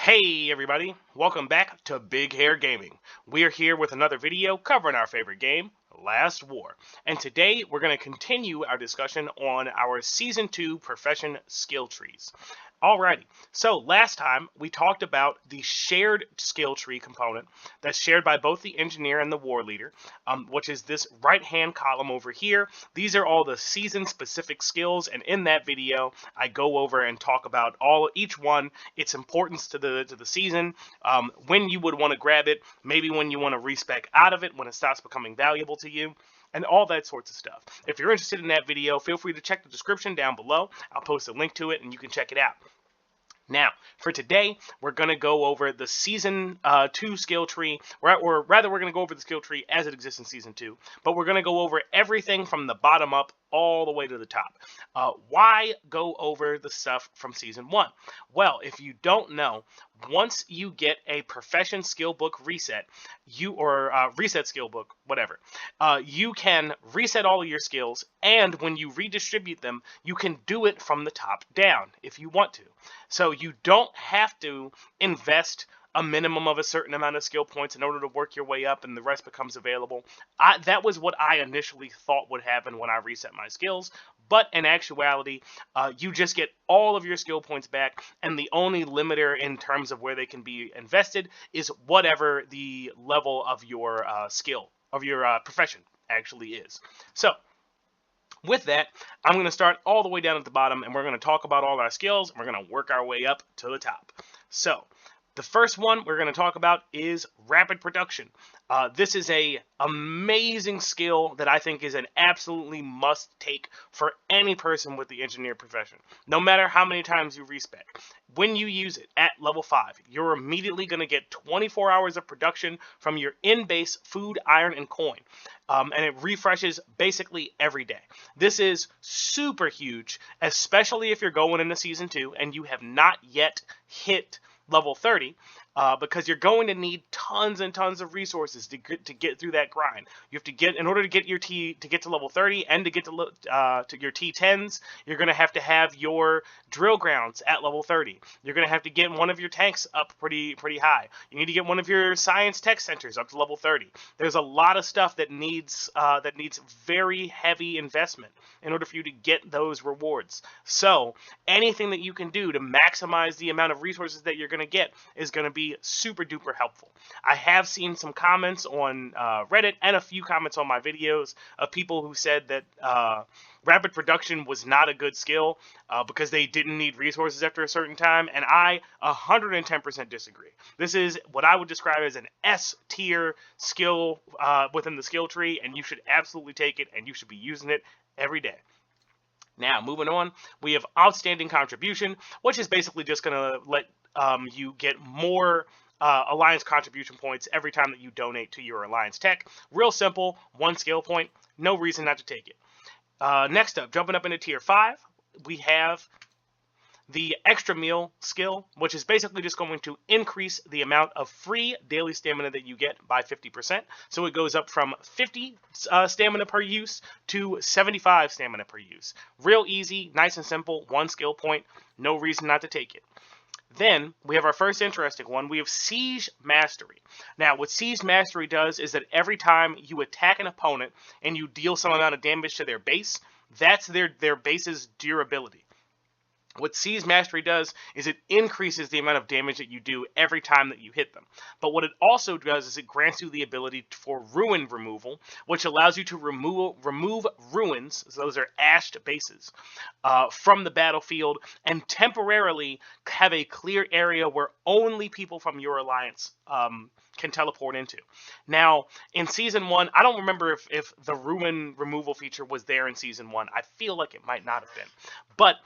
Hey everybody, welcome back to Big Hair Gaming. We're here with another video covering our favorite game, Last War. And today we're going to continue our discussion on our Season 2 Profession skill trees. Alrighty, so last time we talked about the shared skill tree component that's shared by both the engineer and the war leader, which is this right-hand column over here. These are all the season-specific skills, and in that video, I go over and talk about each one, its importance to the season, when you would want to grab it, maybe when you want to respec out of it when it stops becoming valuable to you, and all that sorts of stuff. If you're interested in that video, feel free to check the description down below. I'll post a link to it and you can check it out. Now, for today, we're going to go over the Season 2 skill tree, or rather, we're going to go over the skill tree as it exists in Season 2, but we're going to go over everything from the bottom up all the way to the top. Why go over the stuff from Season 1? Well, if you don't know, once you get a Profession skill book reset, reset skill book, whatever, you can reset all of your skills, and when you redistribute them, you can do it from the top down if you want to. So you don't have to invest a minimum of a certain amount of skill points in order to work your way up and the rest becomes available. That was what I initially thought would happen when I reset my skills, but in actuality, you just get all of your skill points back, and the only limiter in terms of where they can be invested is whatever the level of your profession actually is. So, with that, I'm going to start all the way down at the bottom, and we're going to talk about all our skills, and we're going to work our way up to the top. So, the first one we're going to talk about is rapid production. This is a amazing skill that I think is an absolutely must take for any person with the engineer profession, no matter how many times you respec. When you use it at level 5, you're immediately going to get 24 hours of production from your in-base food, iron, and coin. And it refreshes basically every day. This is super huge, especially if you're going into Season 2 and you have not yet hit level 30, because you're going to need tons and tons of resources to get through that grind. You have to get, in order to get your to get to level 30 and to get to your T10s, you're going to have your drill grounds at level 30. You're going to have to get one of your tanks up pretty high. You need to get one of your science tech centers up to level 30. There's a lot of stuff that needs very heavy investment in order for you to get those rewards. So anything that you can do to maximize the amount of resources that you're going to get is going to be super duper helpful. I have seen some comments on Reddit and a few comments on my videos of people who said that rapid production was not a good skill because they didn't need resources after a certain time, and I 110% disagree. This is what I would describe as an S tier skill within the skill tree, and you should absolutely take it, and you should be using it every day. Now, moving on, we have Outstanding Contribution, which is basically just going to let you get more Alliance contribution points every time that you donate to your Alliance tech. Real simple, 1 skill point, no reason not to take it. Next up, jumping up into Tier 5, we have the Extra Meal skill, which is basically just going to increase the amount of free daily stamina that you get by 50%. So it goes up from 50 stamina per use to 75 stamina per use. Real easy, nice and simple, 1 skill point, no reason not to take it. Then we have our first interesting one. We have Siege Mastery. Now, what Siege Mastery does is that every time you attack an opponent and you deal some amount of damage to their base, that's their base's durability. What Siege Mastery does is it increases the amount of damage that you do every time that you hit them. But what it also does is it grants you the ability for ruin removal, which allows you to remove ruins, so those are ashed bases, from the battlefield and temporarily have a clear area where only people from your alliance can teleport into. Now, in Season 1, I don't remember if the ruin removal feature was there in Season 1. I feel like it might not have been. But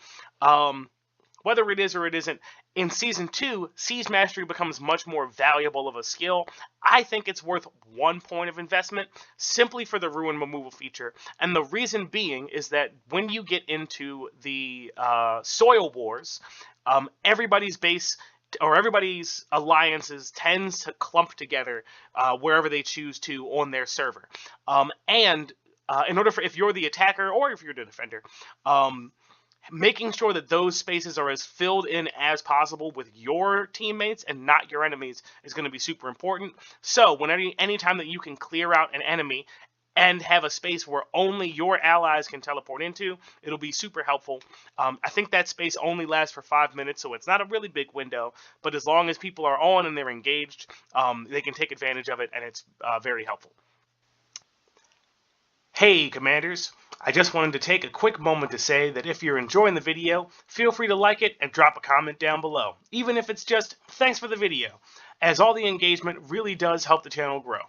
whether it is or it isn't, in Season 2, Siege Mastery becomes much more valuable of a skill. I think it's worth 1 point of investment simply for the ruin removal feature. And the reason being is that when you get into the Soil Wars, everybody's base or everybody's alliances tends to clump together wherever they choose to on their server. And in order for, if you're the attacker or if you're the defender, making sure that those spaces are as filled in as possible with your teammates and not your enemies is going to be super important. So anytime that you can clear out an enemy and have a space where only your allies can teleport into, it'll be super helpful. I think that space only lasts for 5 minutes, so it's not a really big window, but as long as people are on and they're engaged, they can take advantage of it, and it's very helpful. Hey Commanders, I just wanted to take a quick moment to say that if you're enjoying the video, feel free to like it and drop a comment down below, even if it's just thanks for the video, as all the engagement really does help the channel grow.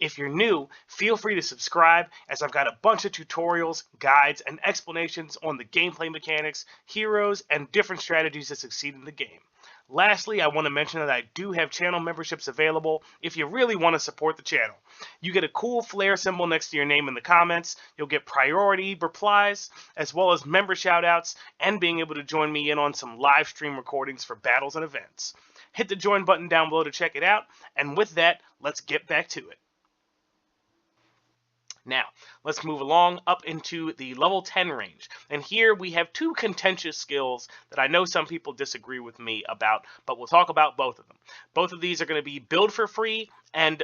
If you're new, feel free to subscribe, as I've got a bunch of tutorials, guides, and explanations on the gameplay mechanics, heroes, and different strategies to succeed in the game. Lastly, I want to mention that I do have channel memberships available if you really want to support the channel. You get a cool flare symbol next to your name in the comments, you'll get priority replies, as well as member shoutouts, and being able to join me in on some live stream recordings for battles and events. Hit the join button down below to check it out, and with that, let's get back to it. Now, let's move along up into the level 10 range. And here we have two contentious skills that I know some people disagree with me about, but we'll talk about both of them. Both of these are going to be build for free and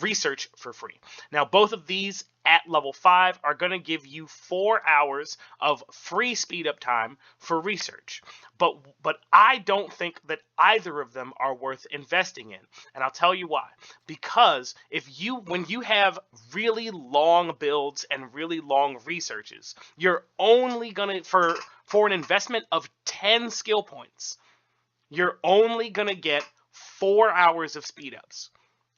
research for free. Now, both of these at level 5 are going to give you 4 hours of free speed up time for research. But I don't think that either of them are worth investing in. And I'll tell you why. Because when you have really long builds and really long researches, you're only going to, for an investment of 10 skill points, you're only going to get 4 hours of speed ups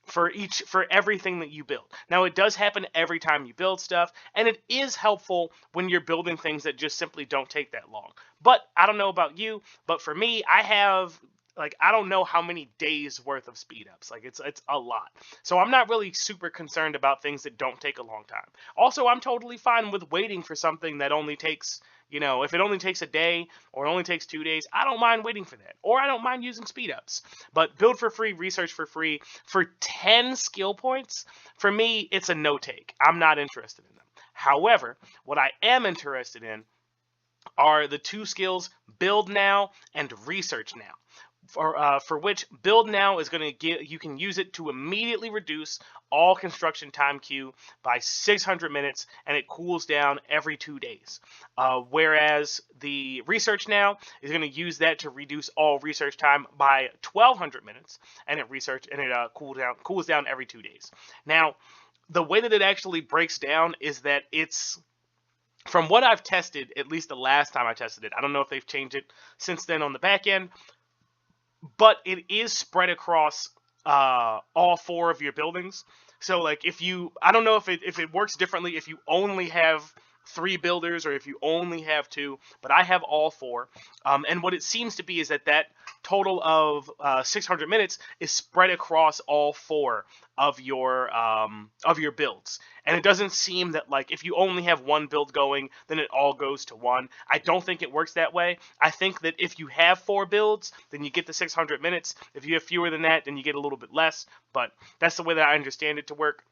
for everything that you build. Now, it does happen every time you build stuff, and it is helpful when you're building things that just simply don't take that long. But I don't know about you, but for me, I have I don't know how many days worth of speed ups. It's a lot. So I'm not really super concerned about things that don't take a long time. Also, I'm totally fine with waiting for something that only takes, if it only takes a day or it only takes 2 days, I don't mind waiting for that. Or I don't mind using speed ups. But build for free, research for free, for 10 skill points, for me, it's a no take. I'm not interested in them. However, what I am interested in are the two skills build now and research now. For which build now is going to you can use it to immediately reduce all construction time queue by 600 minutes, and it cools down every 2 days. Whereas the research now is going to use that to reduce all research time by 1200 minutes, and it cools down every 2 days. Now, the way that it actually breaks down is that it's, from what I've tested, at least the last time I tested it, I don't know if they've changed it since then on the back end, but it is spread across all 4 of your buildings. So I don't know if it works differently if you only have 3 builders or if you only have 2, but I have all 4. And what it seems to be is that total of 600 minutes is spread across all 4 of your builds. And it doesn't seem that if you only have 1 build going, then it all goes to 1. I don't think it works that way. I think that if you have 4 builds, then you get the 600 minutes. If you have fewer than that, then you get a little bit less. But that's the way that I understand it to work.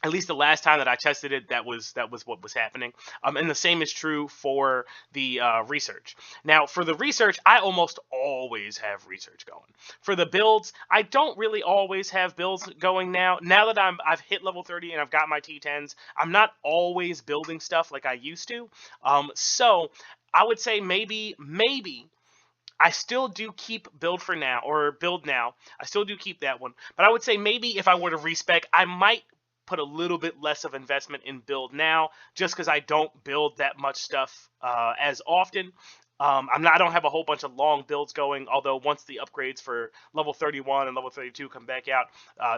At least the last time that I tested it, that was what was happening. And the same is true for the research. Now, for the research, I almost always have research going. For the builds, I don't really always have builds going now. Now that I've hit level 30 and I've got my T10s, I'm not always building stuff like I used to. So I would say maybe I still do keep build now. I still do keep that one. But I would say maybe if I were to respec, I might put a little bit less of investment in build now, just because I don't build that much stuff as often. I don't have a whole bunch of long builds going, although once the upgrades for level 31 and level 32 come back out,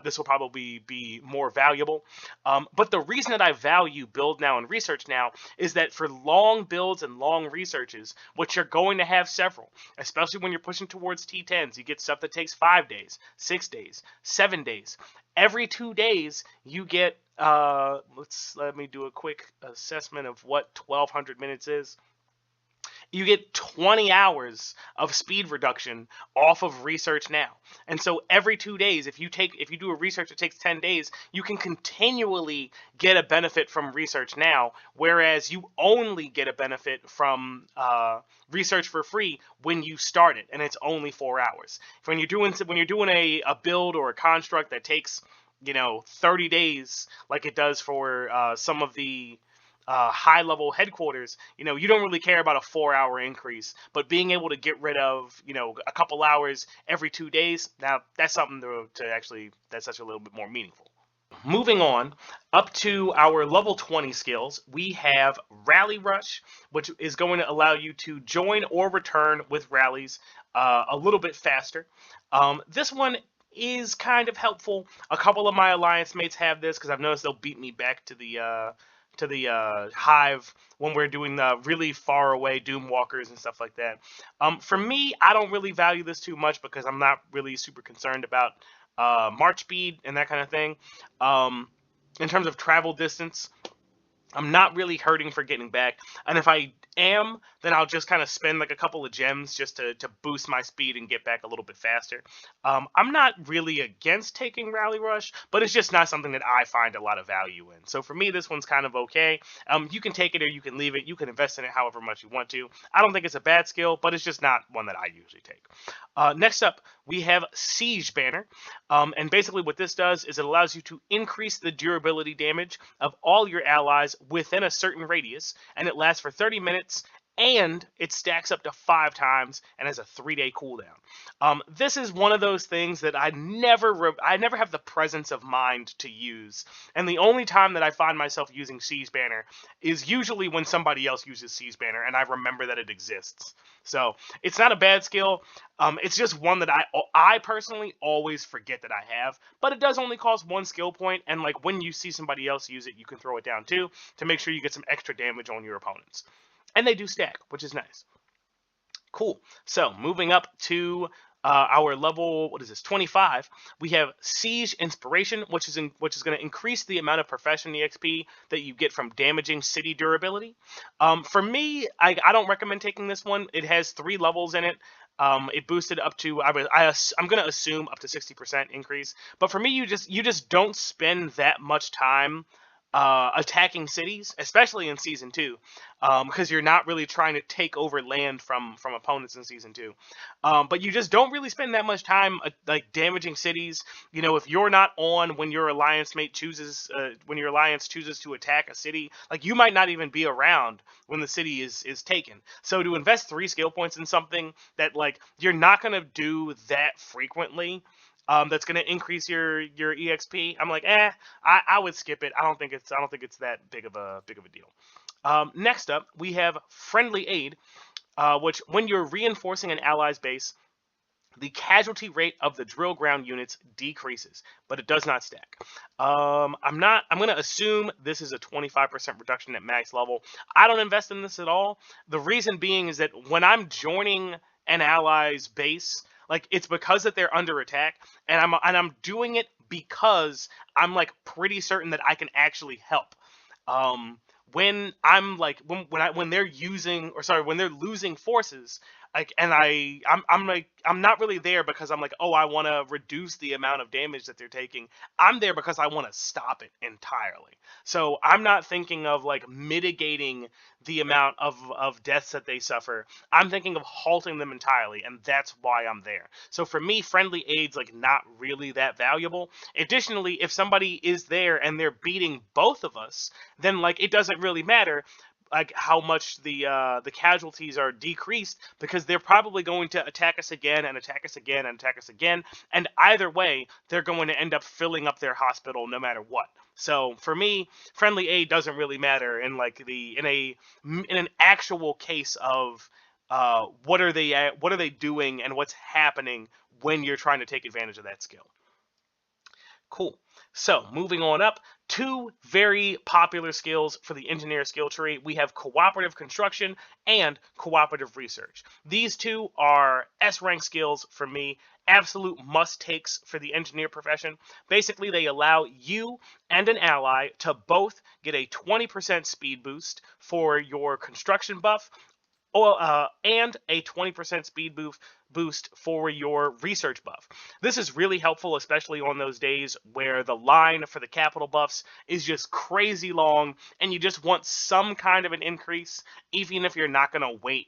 this will probably be more valuable. But the reason that I value build now and research now is that for long builds and long researches, which you're going to have several, especially when you're pushing towards T10s, you get stuff that takes 5 days, 6 days, 7 days. Every 2 days, you get, let me do a quick assessment of what 1200 minutes is. You get 20 hours of speed reduction off of research now. And so every 2 days, if you do a research that takes 10 days, you can continually get a benefit from research now, whereas you only get a benefit from research for free when you start it, and it's only 4 hours. When you're doing a build or a construct that takes 30 days, like it does for some of the high level headquarters, you don't really care about a 4 hour increase, but being able to get rid of, a couple hours every 2 days, now that's something that's such a little bit more meaningful. Moving on up to our level 20 skills, we have Rally Rush, which is going to allow you to join or return with rallies a little bit faster. This one is kind of helpful. A couple of my alliance mates have this because I've noticed they'll beat me back to the hive when we're doing the really far away doom walkers and stuff like that. For me, I don't really value this too much because I'm not really super concerned about march speed and that kind of thing. In terms of travel distance, I'm not really hurting for getting back, and if I am, then I'll just kind of spend like a couple of gems just to boost my speed and get back a little bit faster. I'm not really against taking Rally Rush, but it's just not something that I find a lot of value in. So for me, this one's kind of okay. You can take it or you can leave it. You can invest in it however much you want to. I don't think it's a bad skill, but it's just not one that I usually take. Next up, we have Siege Banner. And basically what this does is it allows you to increase the durability damage of all your allies within a certain radius, and it lasts for 30 minutes, and it stacks up to 5 times and has a 3-day cooldown. This is one of those things that I never have the presence of mind to use, and the only time that I find myself using Siege Banner is usually when somebody else uses Siege Banner and I remember that it exists. So it's not a bad skill. It's just one that I personally always forget that I have, but it does only cost 1 skill point, and like when you see somebody else use it, you can throw it down too to make sure you get some extra damage on your opponents. And they do stack, which is nice. Cool. So moving up to our level, 25, we have Siege Inspiration, which is going to increase the amount of profession EXP that you get from damaging city durability. For me, I don't recommend taking this one. It has 3 levels in it. It boosted up to I'm going to assume up to 60% increase. But for me, you just don't spend that much time attacking cities, especially in season 2, because you're not really trying to take over land from opponents in season 2. But you just don't really spend that much time like damaging cities. If you're not on when your alliance chooses to attack a city, like you might not even be around when the city is taken. So to invest 3 skill points in something that like you're not gonna do that frequently, that's going to increase your EXP. I'm like, I would skip it. I don't think it's that big of a deal. Next up, we have Friendly Aid, which when you're reinforcing an ally's base, the casualty rate of the drill ground units decreases, but it does not stack. I'm going to assume this is a 25% reduction at max level. I don't invest in this at all. The reason being is that when I'm joining an ally's base, like it's because that they're under attack, and I'm doing it because I'm like pretty certain that I can actually help. When I'm like when they're when they're losing forces, like, and I'm not really there because I'm like, oh, I want to reduce the amount of damage that they're taking. I'm there because I want to stop it entirely. So I'm not thinking of like mitigating the amount of deaths that they suffer. I'm thinking of halting them entirely, and that's why I'm there. So for me, Friendly Aid's like not really that valuable. Additionally, if somebody is there and they're beating both of us, then like it doesn't really matter like how much the casualties are decreased, because they're probably going to attack us again and attack us again and attack us again, and either way they're going to end up filling up their hospital no matter what. So for me, Friendly Aid doesn't really matter in like in an actual case of what are they doing and what's happening when you're trying to take advantage of that skill. Cool. So moving on up, 2 very popular skills for the engineer skill tree. We have cooperative construction and cooperative research. These 2 are S rank skills for me, absolute must takes for the engineer profession. Basically, they allow you and an ally to both get a 20% speed boost for your construction buff, and a 20% speed boost for your research buff. This is really helpful, especially on those days where the line for the capital buffs is just crazy long and you just want some kind of an increase, even if you're not going to wait,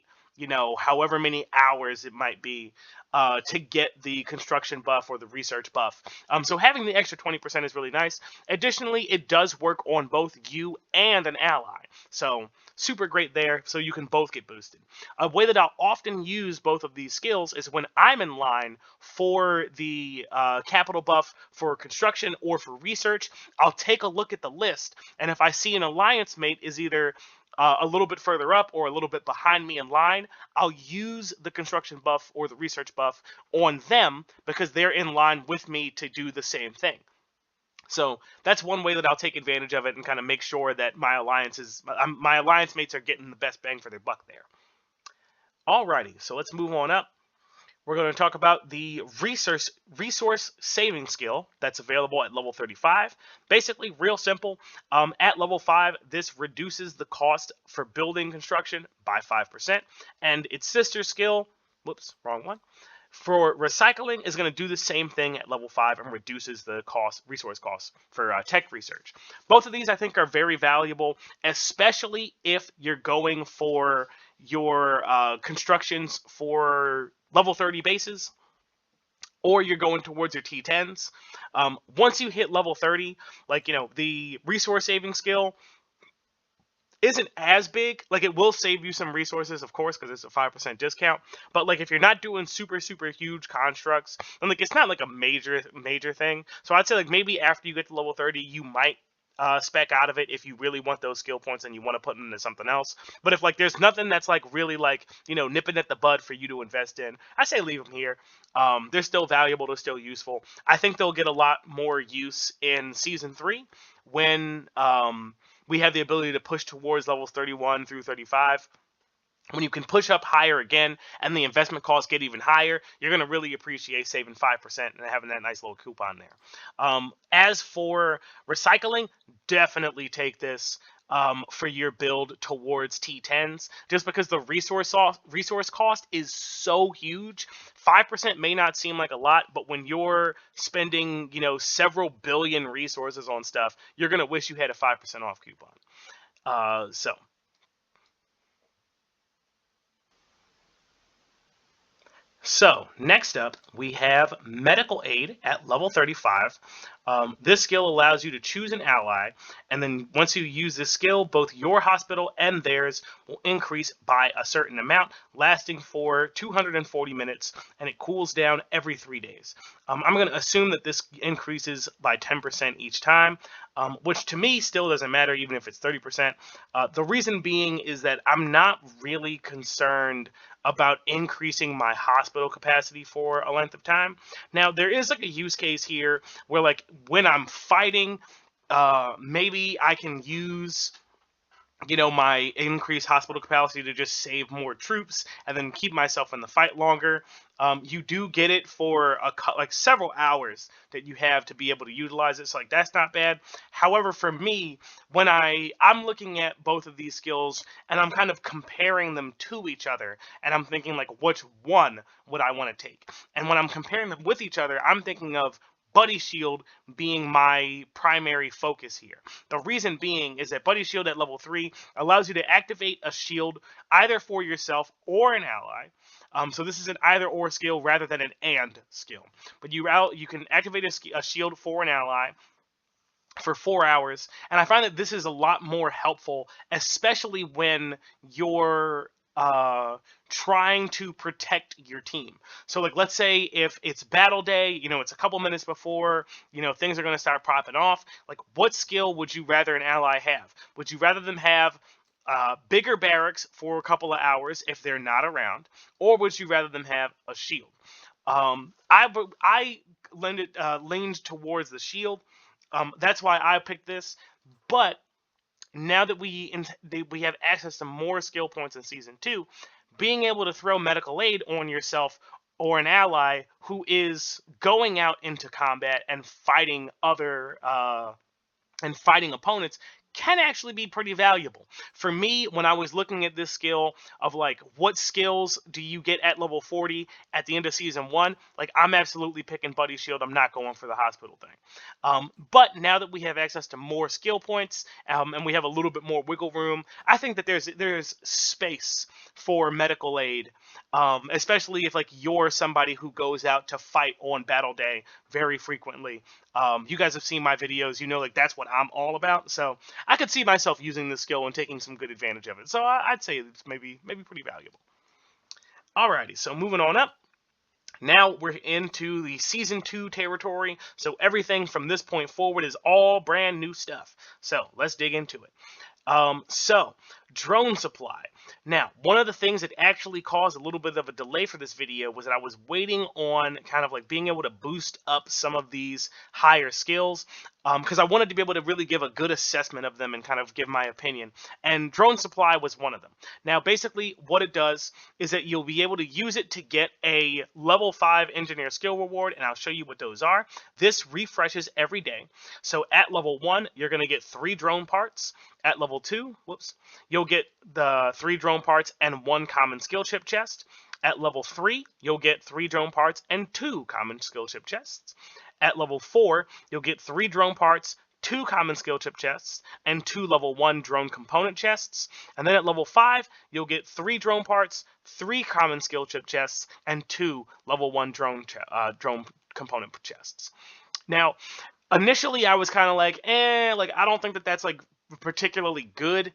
however many hours it might be to get the construction buff or the research buff. So having the extra 20% is really nice. Additionally, it does work on both you and an ally. So super great there, so you can both get boosted. A way that I'll often use both of these skills is when I'm in line for the capital buff for construction or for research. I'll take a look at the list, and if I see an alliance mate is either a little bit further up or a little bit behind me in line, I'll use the construction buff or the research buff on them because they're in line with me to do the same thing. So that's one way that I'll take advantage of it and kind of make sure that my alliance mates are getting the best bang for their buck there. Alrighty, so let's move on up. We're going to talk about the resource saving skill that's available at level 35. Basically, real simple. At level 5, this reduces the cost for building construction by 5%. And its sister skill, whoops, wrong one, for recycling is going to do the same thing at level 5 and reduces the resource costs for tech research. Both of these I think are very valuable, especially if you're going for your constructions for level 30 bases, or you're going towards your T10s. Once you hit level 30, the resource saving skill isn't as big. It will save you some resources, of course, because it's a 5% discount. But if you're not doing super huge constructs, then it's not a major thing. So I'd say maybe after you get to level 30, you might spec out of it if you really want those skill points and you want to put them into something else. But if there's nothing that's really nipping at the bud for you to invest in, I say leave them here. They're still valuable, they're still useful. I think they'll get a lot more use in season 3 when we have the ability to push towards levels 31 through 35. When you can push up higher again and the investment costs get even higher, you're going to really appreciate saving 5% and having that nice little coupon there. As for recycling, definitely take this for your build towards T10s, just because the resource cost is so huge. 5% may not seem like a lot, but when you're spending, several billion resources on stuff, you're going to wish you had a 5% off coupon. So next up, we have Medical Aid at level 35. This skill allows you to choose an ally, and then once you use this skill, both your hospital and theirs will increase by a certain amount, lasting for 240 minutes, and it cools down every 3 days. I'm going to assume that this increases by 10% each time, which to me still doesn't matter even if it's 30%. The reason being is that I'm not really concerned about increasing my hospital capacity for a length of time. Now, there is a use case here where when I'm fighting, maybe I can use my increased hospital capacity to just save more troops and then keep myself in the fight longer. You do get it for several hours that you have to be able to utilize it. So that's not bad. However, for me, when I'm looking at both of these skills and I'm kind of comparing them to each other, and I'm thinking which one would I want to take? And when I'm comparing them with each other, I'm thinking of Buddy Shield being my primary focus here. The reason being is that Buddy Shield at level 3 allows you to activate a shield either for yourself or an ally. So this is an either or skill rather than an and skill. But you can activate a shield for an ally for 4 hours, and I find that this is a lot more helpful, especially when you're trying to protect your team. So let's say if it's battle day, it's a couple minutes before, things are going to start popping off. What skill would you rather an ally have? Would you rather them have bigger barracks for a couple of hours if they're not around, or would you rather them have a shield? I leaned towards the shield. That's why I picked this. But now that we have access to more skill points in season 2, being able to throw medical aid on yourself or an ally who is going out into combat and fighting opponents can actually be pretty valuable. For me, when I was looking at this skill of like what skills do you get at level 40 at the end of season 1, like I'm absolutely picking Buddy Shield. I'm not going for the hospital thing. But now that we have access to more skill points, and we have a little bit more wiggle room, I think that there's space for medical aid, especially if like you're somebody who goes out to fight on battle day very frequently. You guys have seen my videos, you know, like that's what I'm all about. So I could see myself using this skill and taking some good advantage of it. So I'd say it's maybe pretty valuable. Alrighty, so moving on up. Now we're into the season 2 territory, so everything from this point forward is all brand new stuff. So let's dig into it. So drone supply. Now, one of the things that actually caused a little bit of a delay for this video was that I was waiting on kind of like being able to boost up some of these higher skills, because I wanted to be able to really give a good assessment of them and kind of give my opinion. And drone supply was one of them. Now, basically what it does is that you'll be able to use it to get a level 5 engineer skill reward, and I'll show you what those are. This refreshes every day. So at level 1, you're going to get 3 drone parts. At level 2, you'll get the 3 drone parts and 1 common skill chip chest. At level 3, you'll get 3 drone parts and 2 common skill chip chests. At level 4, you'll get 3 drone parts, 2 common skill chip chests, and 2 level 1 drone component chests. And then at level 5, you'll get 3 drone parts, 3 common skill chip chests, and 2 level 1 drone component chests. Now, initially I was kind of like, like I don't think that that's like particularly good,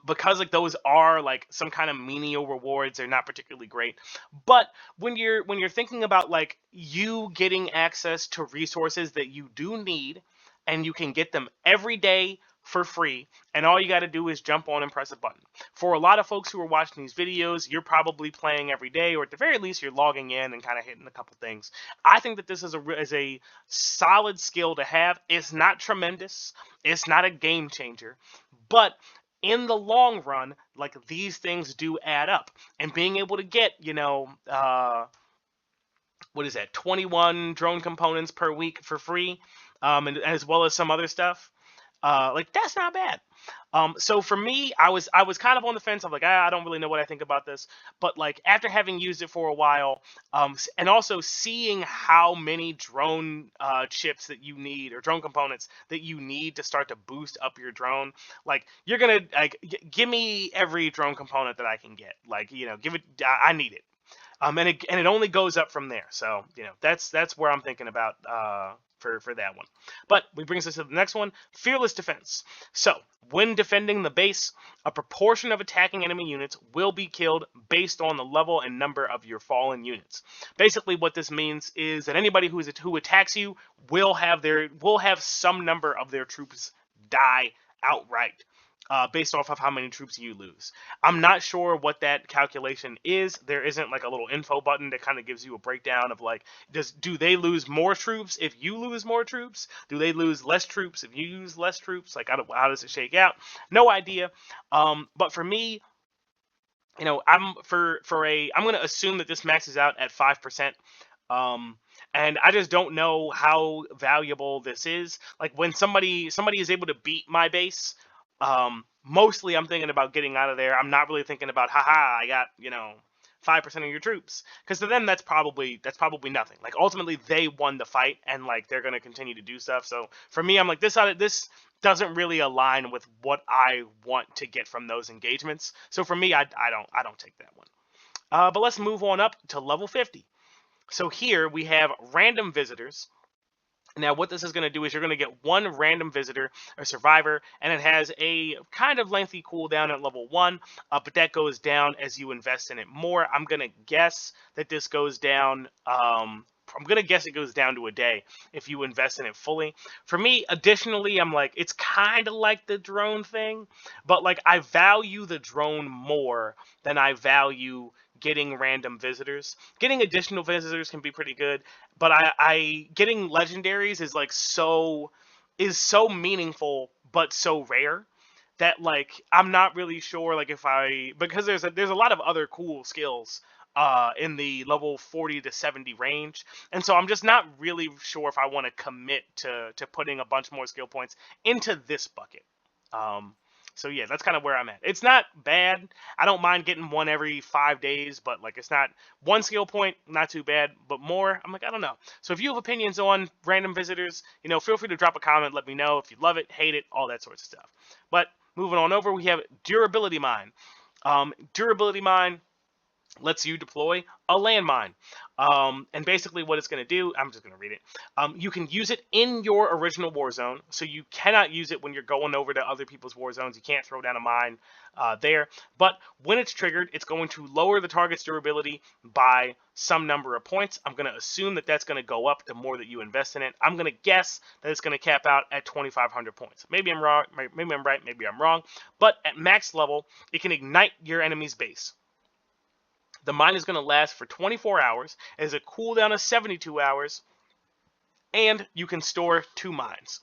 because like those are like some kind of menial rewards. They're not particularly great. But when you're thinking about like you getting access to resources that you do need, and you can get them every day for free, and all you got to do is jump on and press a button. For a lot of folks who are watching these videos, you're probably playing every day, or at the very least you're logging in and kind of hitting a couple things. I think that this is a solid skill to have. It's not tremendous, it's not a game changer, but in the long run, like these things do add up. And being able to get, what is that, 21 drone components per week for free, and as well as some other stuff, like that's not bad. So for me, I was kind of on the fence. I'm like, I don't really know what I think about this. But like after having used it for a while, and also seeing how many drone chips that you need, or drone components that you need to start to boost up your drone, like you're gonna like give me every drone component that I can get. Like give it. I need it. And it only goes up from there. So that's where I'm thinking about for that one. But we brings us to the next one, fearless defense. So when defending the base, a proportion of attacking enemy units will be killed based on the level and number of your fallen units. Basically, what this means is that anybody who attacks you will have some number of their troops die outright, based off of how many troops you lose. I'm not sure what that calculation is. There isn't like a little info button that kind of gives you a breakdown of like, do they lose more troops if you lose more troops? Do they lose less troops if you use less troops? Like, how does it shake out? No idea. But for me, I'm going to assume that this maxes out at 5%. And I just don't know how valuable this is. Like when somebody is able to beat my base, mostly I'm thinking about getting out of there. I'm not really thinking about, haha, I got 5% of your troops, because to them that's probably nothing. Like ultimately they won the fight, and like they're gonna continue to do stuff. So for me, I'm like, this doesn't really align with what I want to get from those engagements. So for me, I don't take that one. But let's move on up to level 50. So here we have random visitors. Now, what this is going to do is you're going to get 1 random visitor or survivor, and it has a kind of lengthy cooldown at level 1, but that goes down as you invest in it more. I'm going to guess that this goes down. I'm going to guess it goes down to a day if you invest in it fully. For me, additionally, I'm like, it's kind of like the drone thing, but like I value the drone more than I value getting random visitors. Getting additional visitors can be pretty good, but I getting legendaries is like so meaningful but so rare that like I'm not really sure like because there's a lot of other cool skills in the level 40 to 70 range. And so I'm just not really sure if I want to commit to putting a bunch more skill points into this bucket. So yeah, that's kind of where I'm at. It's not bad. I don't mind getting one every 5 days, but like it's not one skill point, not too bad. But more, I'm like, I don't know. So if you have opinions on random visitors, feel free to drop a comment. Let me know if you love it, hate it, all that sorts of stuff. But moving on over, we have Durability Mine. Durability Mine lets you deploy a landmine. And basically what it's going to do, I'm just going to read it. You can use it in your original war zone, so you cannot use it when you're going over to other people's war zones. You can't throw down a mine there. But when it's triggered, it's going to lower the target's durability by some number of points. I'm going to assume that that's going to go up the more that you invest in it. I'm going to guess that it's going to cap out at 2,500 points. Maybe I'm wrong, maybe I'm right, maybe I'm wrong. But at max level, it can ignite your enemy's base. The mine is going to last for 24 hours. It has a cooldown of 72 hours. And you can store 2 mines.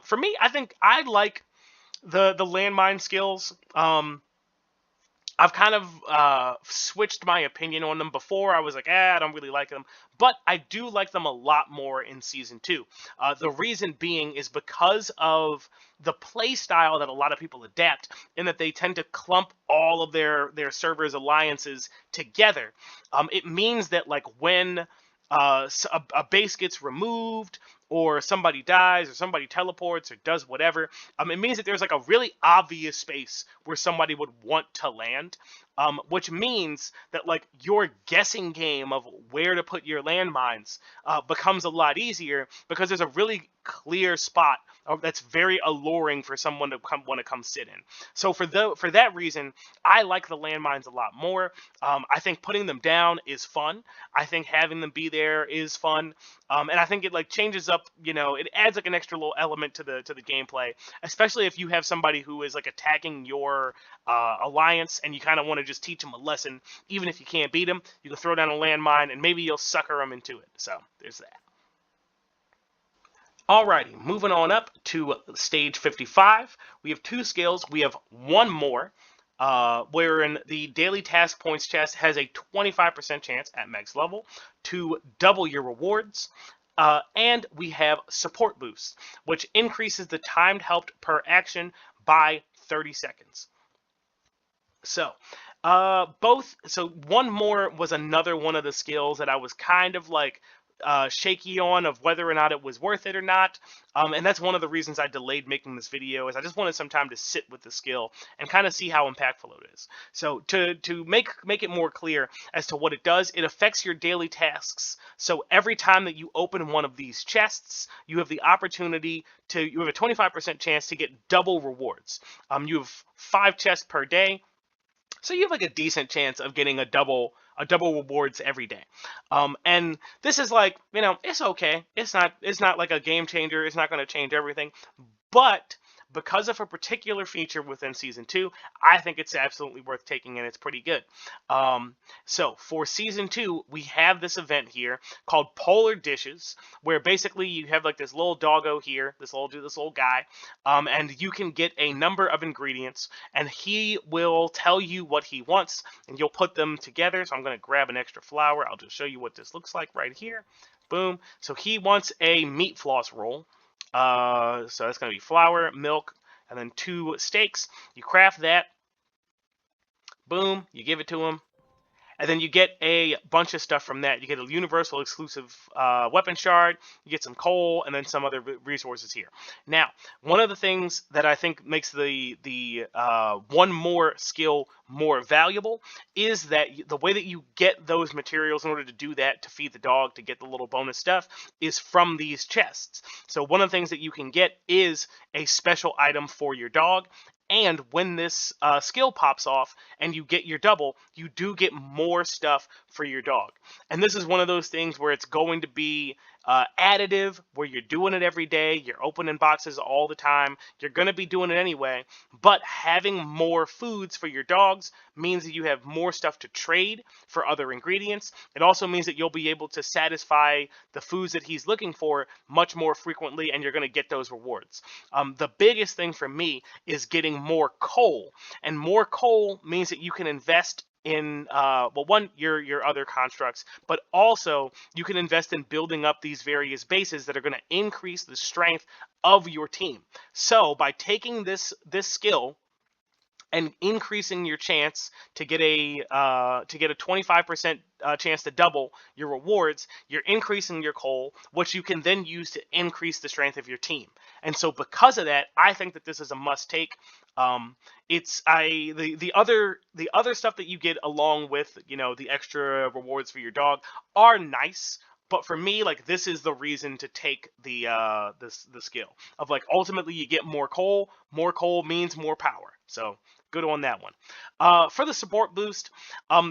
For me, I think I like the landmine skills. I've kind of switched my opinion on them. Before I was like, I don't really like them. But I do like them a lot more in Season 2. The reason being is because of the play style that a lot of people adapt, in that they tend to clump all of their servers' alliances together. It means that like when a base gets removed, or somebody dies, or somebody teleports, or does whatever, it means that there's like a really obvious space where somebody would want to land, which means that like your guessing game of where to put your landmines becomes a lot easier, because there's a really clear spot that's very alluring for someone to want to come sit in. So for that reason, I like the landmines a lot more. I think putting them down is fun. I think having them be there is fun. And I think it like changes up, it adds like an extra little element to the gameplay, especially if you have somebody who is like attacking your alliance and you kind of want to just teach them a lesson. Even if you can't beat them, you can throw down a landmine and maybe you'll sucker them into it. So there's that. Alrighty, moving on up to stage 55. We have 2 skills. We have one more, wherein the daily task points chest has a 25% chance at max level to double your rewards. And we have support boost, which increases the timed helped per action by 30 seconds. So, one more was another one of the skills that I was kind of like shaky on of whether or not it was worth it or not. And that's one of the reasons I delayed making this video, is I just wanted some time to sit with the skill and kind of see how impactful it is. So to make it more clear as to what it does, it affects your daily tasks. So every time that you open one of these chests, you have the opportunity you have a 25% chance to get double rewards. You have 5 chests per day. So you have like a decent chance of getting a double rewards every day. And this is like, it's okay. It's not like a game changer. It's not going to change everything. But because of a particular feature within Season 2, I think it's absolutely worth taking, and it's pretty good. So for Season 2, we have this event here called Polar Dishes, where basically you have like this little doggo here, this little guy, and you can get a number of ingredients, and he will tell you what he wants, and you'll put them together. So I'm going to grab an extra flour. I'll just show you what this looks like right here. Boom. So he wants a meat floss roll. So that's going to be flour, milk, and then 2 steaks. You craft that. Boom. You give it to him. And then you get a bunch of stuff from that. You get a universal exclusive weapon shard, you get some coal, and then some other resources here. Now, one of the things that I think makes the one more skill more valuable is that the way that you get those materials in order to do that, to feed the dog, to get the little bonus stuff, is from these chests. So one of the things that you can get is a special item for your dog. And when this skill pops off and you get your double, you do get more stuff for your dog. And this is one of those things where it's going to be additive, where you're doing it every day, you're opening boxes all the time, you're going to be doing it anyway, but having more foods for your dogs means that you have more stuff to trade for other ingredients. It also means that you'll be able to satisfy the foods that he's looking for much more frequently, and you're going to get those rewards. The biggest thing for me is getting more coal, and more coal means that you can invest in well, one, your other constructs, but also you can invest in building up these various bases that are going to increase the strength of your team. So by taking this skill and increasing your chance to get a 25% chance to double your rewards, you're increasing your coal, which you can then use to increase the strength of your team. And so because of that, I think that this is a must take. It's the other stuff that you get along with, you know, the extra rewards for your dog are nice. But for me, like, this is the reason to take the skill of, like, ultimately you get more coal. More coal means more power. So good on that one. For the support boost,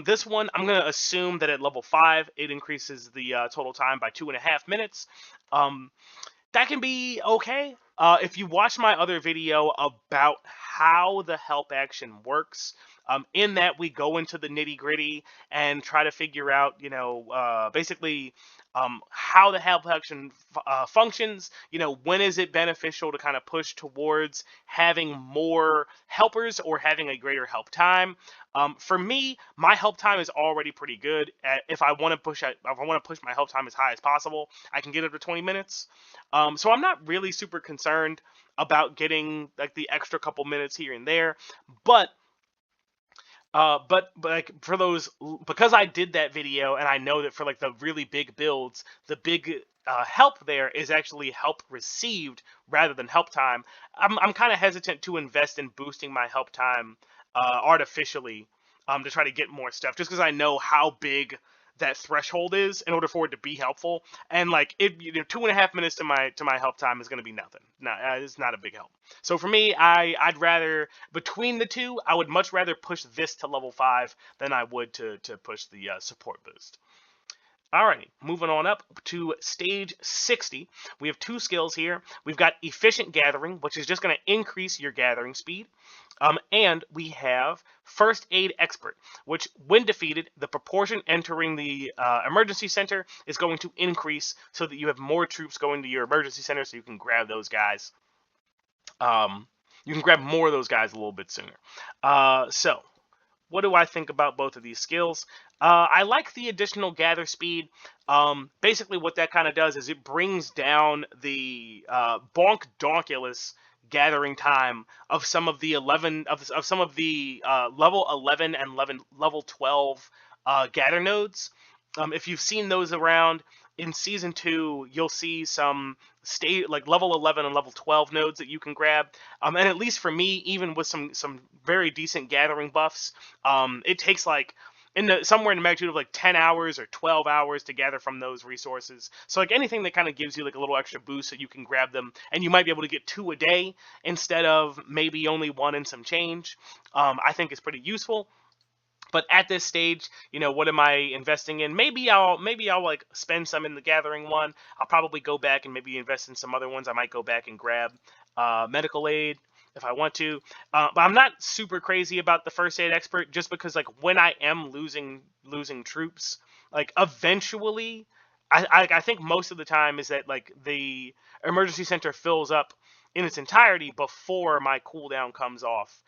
this one I'm gonna assume that at level 5 it increases the total time by 2.5 minutes. That can be okay. If you watch my other video about how the help action works, in that we go into the nitty gritty and try to figure out, you know, basically how the help action functions. You know, when is it beneficial to kind of push towards having more helpers or having a greater help time? For me, my help time is already pretty good. If I want to push my help time as high as possible, I can get up to 20 minutes. So I'm not really super concerned about getting like the extra couple minutes here and there, but but like for those, because I did that video and I know that for like the really big builds, the big help there is actually help received rather than help time. I'm kind of hesitant to invest in boosting my help time artificially, to try to get more stuff, just because I know how big that threshold is in order for it to be helpful. And like, it, you know, 2.5 minutes to my help time is going to be nothing. It's not a big help. So for me, I'd rather, between the two, I would much rather push this to level 5 than I would to push the support boost. Alrighty, moving on up to stage 60. We have 2 skills here. We've got Efficient Gathering, which is just going to increase your gathering speed. And we have First Aid Expert, which, when defeated, the proportion entering the emergency center is going to increase so that you have more troops going to your emergency center, so you can grab those guys. You can grab more of those guys a little bit sooner. So what do I think about both of these skills? I like the additional gather speed. Basically, what that kind of does is it brings down the bonk donkulous gathering time of some of the 11 of some of the level 11 and level 12 gather nodes. If you've seen those around in season 2, you'll see some like level 11 and level 12 nodes that you can grab. And at least for me, even with some very decent gathering buffs, it takes like somewhere in the magnitude of like 10 hours or 12 hours to gather from those resources. So like anything that kind of gives you like a little extra boost so you can grab them, and you might be able to get 2 a day instead of maybe only 1 and some change, I think is pretty useful. But at this stage, you know, what am I investing in? Maybe I'll like spend some in the gathering one. I'll probably go back and maybe invest in some other ones. I might go back and grab medical aid if I want to. But I'm not super crazy about the First Aid Expert, just because like when I am losing troops, like eventually, I think most of the time is that like the emergency center fills up in its entirety before my cooldown comes off.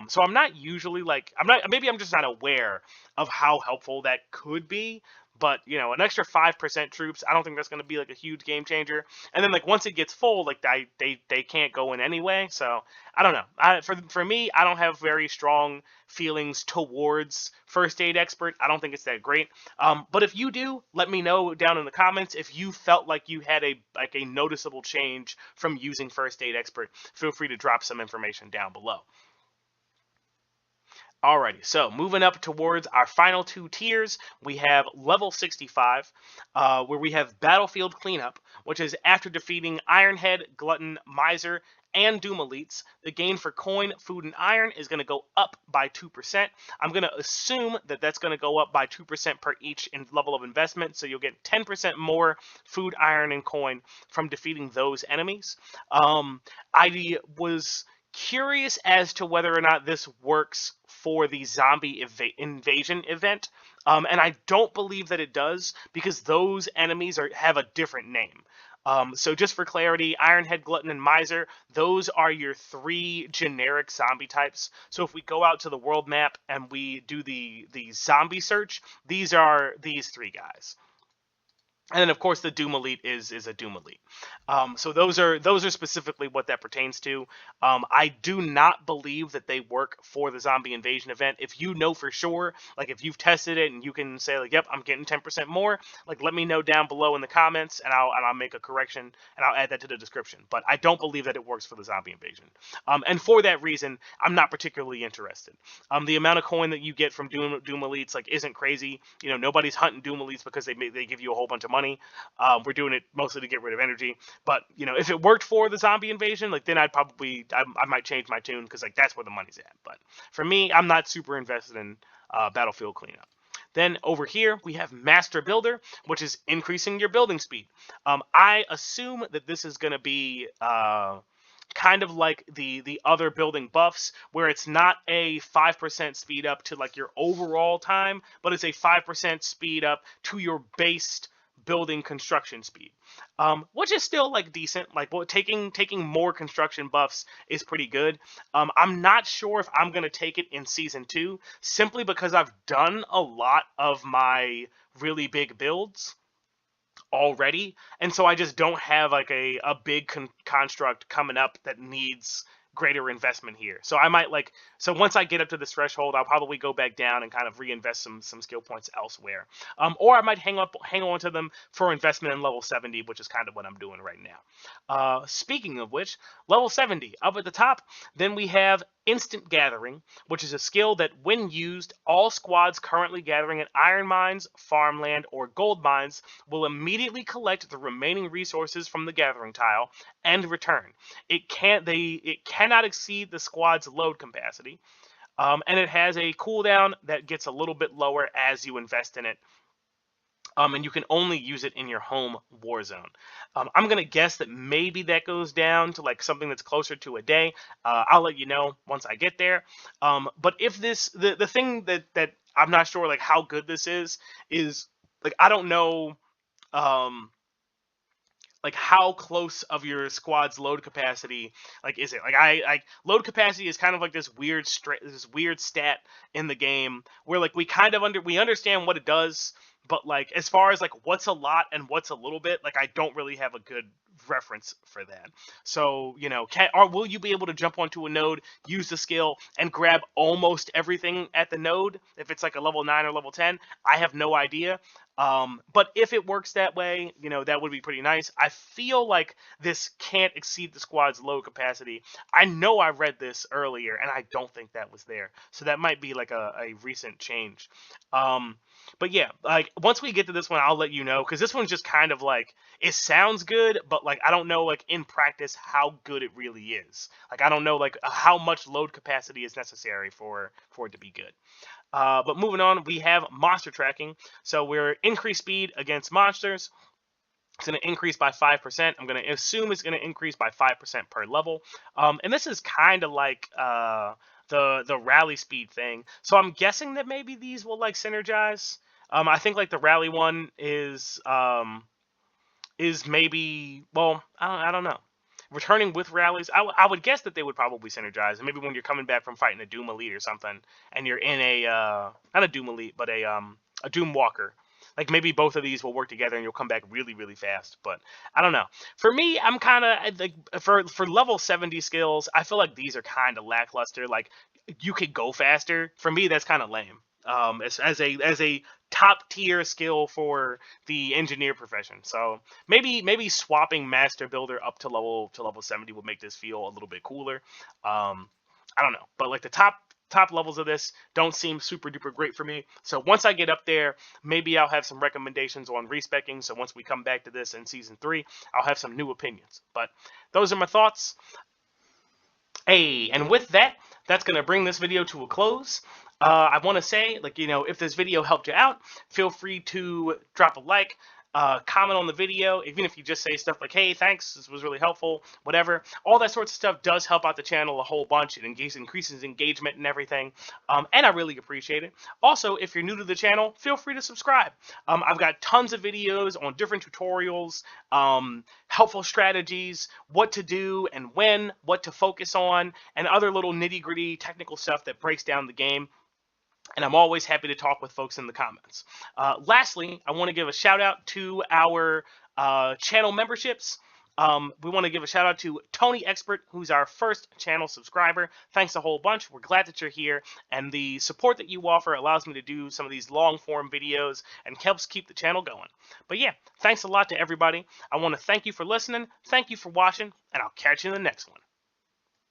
So I'm not usually like, maybe I'm just not aware of how helpful that could be. But, you know, an extra 5% troops, I don't think that's going to be like a huge game changer. And then like once it gets full, like they can't go in anyway. So I don't know. For me, I don't have very strong feelings towards First Aid Expert. I don't think it's that great. But if you do, let me know down in the comments if you felt like you had a noticeable change from using First Aid Expert. Feel free to drop some information down below. Alrighty, so moving up towards our final 2 tiers, we have level 65, where we have Battlefield Cleanup, which is after defeating Ironhead, Glutton, Miser, and Doom Elites, the gain for coin, food, and iron is going to go up by 2%. I'm going to assume that that's going to go up by 2% per each level of investment, so you'll get 10% more food, iron, and coin from defeating those enemies. I was curious as to whether or not this works for the zombie invasion event, and I don't believe that it does, because those enemies have a different name. So just for clarity, Ironhead, Glutton, and Miser, those are your 3 generic zombie types. So if we go out to the world map and we do the zombie search, these are these 3 guys. And then of course the Doom Elite is a Doom Elite. So those are specifically what that pertains to. I do not believe that they work for the zombie invasion event. If you know for sure, like if you've tested it and you can say like, yep, I'm getting 10% more, like let me know down below in the comments and I'll make a correction and I'll add that to the description. But I don't believe that it works for the zombie invasion. And for that reason, I'm not particularly interested. The amount of coin that you get from Doom Elites like isn't crazy. You know, nobody's hunting Doom Elites because they give you a whole bunch of money. We're doing it mostly to get rid of energy. But you know, if it worked for the zombie invasion, like then I might change my tune because like that's where the money's at. But for me, I'm not super invested in battlefield cleanup. Then over here we have Master Builder, which is increasing your building speed. I assume that this is going to be kind of like the other building buffs, where it's not a 5% speed up to like your overall time, but it's a 5% speed up to your based building construction speed, which is still like decent. Like, well, taking more construction buffs is pretty good. I'm not sure if I'm gonna take it in season 2, simply because I've done a lot of my really big builds already, and so I just don't have like a big construct coming up that needs greater investment here. So I might like, so once I get up to this threshold, I'll probably go back down and kind of reinvest some skill points elsewhere. Or I might hang on to them for investment in level 70, which is kind of what I'm doing right now. Speaking of which, level 70 up at the top, then we have Instant Gathering, which is a skill that when used, all squads currently gathering at iron mines, farmland, or gold mines will immediately collect the remaining resources from the gathering tile and return. It cannot exceed the squad's load capacity, and it has a cooldown that gets a little bit lower as you invest in it. And you can only use it in your home war zone. I'm gonna guess that maybe that goes down to like something that's closer to a day. I'll let you know once I get there. But if the thing that I'm not sure like how good this is like I don't know like how close of your squad's load capacity like is it. Like I load capacity is kind of like this weird stat in the game where like we understand what it does, but like as far as like what's a lot and what's a little bit, like I don't really have a good reference for that. So you know, will you be able to jump onto a node, use the skill, and grab almost everything at the node if it's like a level 9 or level 10? I have no idea. But if it works that way, you know, that would be pretty nice. I feel like this can't exceed the squad's load capacity. I know I read this earlier, and I don't think that was there. So that might be like a recent change. But yeah, like once we get to this one, I'll let you know, because this one's just kind of like, it sounds good, but like I don't know like in practice how good it really is. Like I don't know like how much load capacity is necessary for it to be good. But moving on, we have monster tracking. So we're increased speed against monsters. It's going to increase by 5%. I'm going to assume it's going to increase by 5% per level. And this is kind of like the rally speed thing. So I'm guessing that maybe these will like synergize. I think like the rally one is maybe, well, I don't know. Returning with rallies, I would guess that they would probably synergize. And maybe when you're coming back from fighting a Doom Elite or something, and you're in a not a Doom Elite, but a Doom Walker, like maybe both of these will work together and you'll come back really really fast. But I don't know. For me, I'm kind of like for level 70 skills, I feel like these are kind of lackluster. Like you could go faster. For me, that's kind of lame. As a top tier skill for the engineer profession. So maybe swapping Master Builder up to level 70 would make this feel a little bit cooler. I don't know, but like the top levels of this don't seem super duper great for me. So once I get up there, maybe I'll have some recommendations on respecking. So once we come back to this in season 3, I'll have some new opinions. But those are my thoughts. Hey, and with that, that's going to bring this video to a close. I want to say, like, you know, if this video helped you out, feel free to drop a like. comment on the video, even if you just say stuff like, hey, thanks, this was really helpful, whatever. All that sorts of stuff does help out the channel a whole bunch. It increases engagement and everything, and I really appreciate it. Also, if you're new to the channel, feel free to subscribe. I've got tons of videos on different tutorials, helpful strategies, what to do and when, what to focus on, and other little nitty-gritty technical stuff that breaks down the game. And I'm always happy to talk with folks in the comments. Lastly, I want to give a shout out to our channel memberships. We want to give a shout out to Tony Expert, who's our first channel subscriber. Thanks a whole bunch. We're glad that you're here, and the support that you offer allows me to do some of these long form videos and helps keep the channel going. But yeah, thanks a lot to everybody. I want to thank you for listening, thank you for watching, and I'll catch you in the next one.